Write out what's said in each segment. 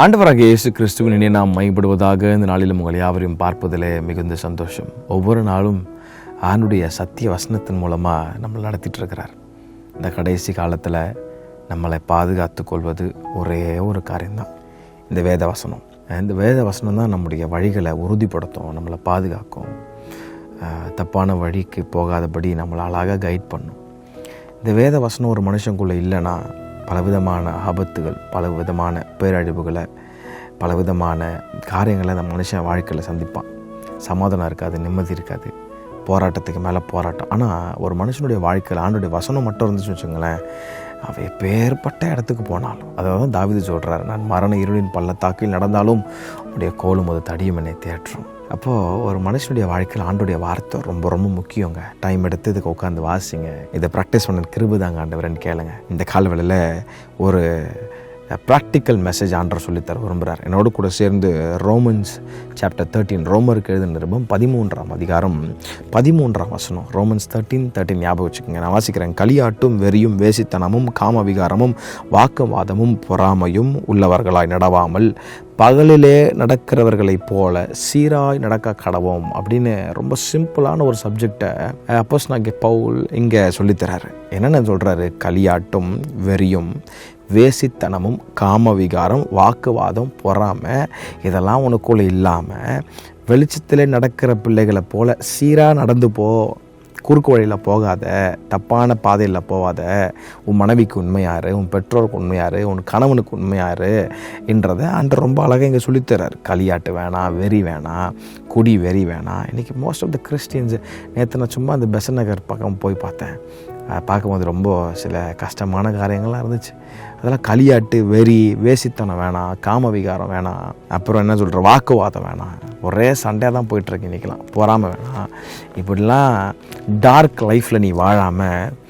ஆண்டவராகிய இயேசு கிறிஸ்துவின் இனி நாம் மைப்படுவதாக இந்த நாளிலும் உங்கள் யாவரையும் பார்ப்பதிலே மிகுந்த சந்தோஷம். ஒவ்வொரு நாளும் ஆண்டுடைய சத்திய வசனத்தின் மூலமாக நம்மளை நடத்திட்டு இருக்கிறார். இந்த கடைசி காலத்தில் நம்மளை பாதுகாத்து கொள்வது ஒரே ஒரு காரியம்தான், இந்த வேத வசனம். இந்த வேத வசனம் தான் நம்முடைய வழிகளை உறுதிப்படுத்தும், நம்மளை பாதுகாக்கும், தப்பான வழிக்கு போகாதபடி நம்மளை அழகாக கைட் பண்ணும். இந்த வேத வசனம் ஒரு மனுஷனுக்குள்ளே இல்லைன்னா பலவிதமான ஆபத்துகள், பலவிதமான பேரழிவுகளை, பலவிதமான காரியங்களை அந்த மனுஷன் வாழ்க்கையில் சந்திப்பான். சமாதானம் இருக்காது, நிம்மதி இருக்காது, போராட்டத்துக்கு மேலே போராட்டம். ஆனால் ஒரு மனுஷனுடைய வாழ்க்கையில் ஆண்டுடைய வசனம் மட்டும் இருந்துச்சுன்னு வச்சுங்களேன், அவை பேர்பட்ட இடத்துக்கு போனாலும், அதாவது தாவீது சொல்கிறார், நான் மரண இருளின் பள்ளத்தாக்கில் நடந்தாலும் உடைய கோலும் அது தடியும் என்னை தேற்றும். அப்போது ஒரு மனுஷனுடைய வாழ்க்கையில் ஆண்டுடைய வார்த்தை ரொம்ப ரொம்ப முக்கியங்க. டைம் எடுத்து இதுக்கு உட்காந்து வாசிங்க, இதை ப்ராக்டிஸ் பண்ண கிருபை தாங்க ஆண்டவரேன்னு கேளுங்க. இந்த காலவேளையில் ஒரு ப்ராக்டிக்கல் மெசேஜ் ஆண்டவர் சொல்லித்தர விரும்புகிறார். என்னோடு கூட சேர்ந்து ரோமன்ஸ் சாப்டர் 13, ரோமருக்கு எழுதின நிருபம் 13ஆம் அதிகாரம் 13ஆம் வசனம். ரோமன்ஸ் 13 ஞாபகம் வச்சுக்கோங்க. நான் வாசிக்கிறேன். களியாட்டும் வெறியும் வேசித்தனமும் காம விகாரமும் வாக்குவாதமும் பொறாமையும் உள்ளவர்களாய் நடவாமல் பகலிலே நடக்கிறவர்களைப் போல சீராய் நடக்க கடவோம் அப்படின்னு ரொம்ப சிம்பிளான ஒரு சப்ஜெக்டை அப்போஸ்தலனாகிய பவுல் இங்கே சொல்லித்தராரு. என்னென்ன சொல்கிறாரு? களியாட்டும் வெறியும் வேசித்தனமும் காம விகாரம் வாக்குவாதம் பொறாமை இதெல்லாம் உனக்குள்ளே இல்லாமல் வெளிச்சத்தில் நடக்கிற பிள்ளைகளை போல சீராக நடந்து போ. குறுக்கு வழியில் போகாத, தப்பான பாதையில் போகாத. உன் மனைவிக்கு உண்மையாரு, உன் பெற்றோருக்கு உண்மையாரு, உன் கணவனுக்கு உண்மையாரு என்றதை ஆண்டவர் ரொம்ப அழகாக இங்கே சொல்லித்தரார். களியாட்டு வேணாம், வெறி வேணாம், குடி வெறி வேணாம். இன்றைக்கி மோஸ்ட் ஆஃப் த கிறிஸ்டியன்ஸ், நேற்று நான் சும்மா அந்த பெசன்ட் நகர் பக்கம் போய் பார்த்தேன். பார்க்கும்போது ரொம்ப சில கஷ்டமான காரியங்கள்லாம் இருந்துச்சு. அதெல்லாம் களியாட்டு, வெறி, வேசித்தனம் வேணாம், காம விகாரம் வேணாம், அப்புறம் என்ன சொல்கிற வாக்குவாதம் வேணாம். ஒரே சண்டையாக தான் போயிட்டுருக்கு இன்றைக்கெலாம். பொறாமை வேணாம். இப்படிலாம் டார்க் லைஃப்பில் நீ வாழாமல்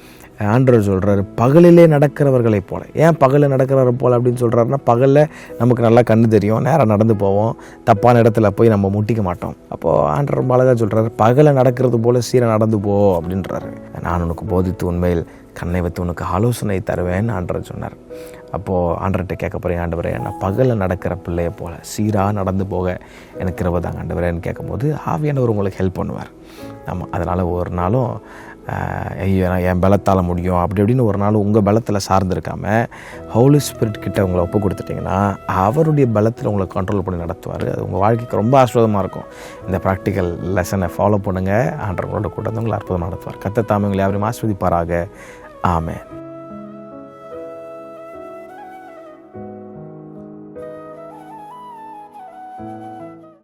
ஆண்டவர் சொல்கிறாரு, பகலிலே நடக்கிறவர்களை போல. ஏன் பகலில் நடக்கிறவரை போல் அப்படின்னு சொல்கிறாருன்னா, பகலில் நமக்கு நல்லா கண்ணு தெரியும், நேராக நடந்து போவோம், தப்பான இடத்துல போய் நம்ம முட்டிக்க மாட்டோம். அப்போது ஆண்டவர் ரொம்ப அழகாக சொல்கிறாரு, பகலில் நடக்கிறது போல் சீராக நடந்து போ அப்படின்றாரு. நான் உனக்கு போதித்து உண்மையில் கண்ணை வைத்து உனக்கு ஆலோசனை தருவேன்னு ஆண்டவர் சொன்னார். அப்போது ஆண்டவர்கிட்ட கேட்க போகிறேன், ஆண்டவரே நான் பகலில் நடக்கிற பிள்ளையை போல் சீராக நடந்து போக எனக்கு கிருபைதாங்க ஆண்டவரேன்னு கேட்கும்போது ஆவியானவர் உங்களுக்கு ஹெல்ப் பண்ணுவார். ஆமாம், அதனால் ஒரு நாளும் ஐயோ நான் என் பலத்தால் முடியும் அப்படி அப்படின்னு ஒரு நாள் உங்கள் பலத்தில் சார்ந்திருக்காமல் ஹோலி ஸ்பிரிட் கிட்ட உங்களை ஒப்பு கொடுத்துட்டிங்கன்னா அவருடைய பலத்தில் உங்களை கண்ட்ரோல் பண்ணி நடத்துவார். அது உங்கள் வாழ்க்கைக்கு ரொம்ப ஆசீர்வாதமாக இருக்கும். இந்த ப்ராக்டிக்கல் லெசனை ஃபாலோ பண்ணுங்கள். ஆண்டவரோட கூட வந்து உங்களை அற்புதமாக நடத்துவார். கர்த்தர் தாமே உங்களை யாரையும் ஆசீர்வதிப்பாராக. ஆமென்.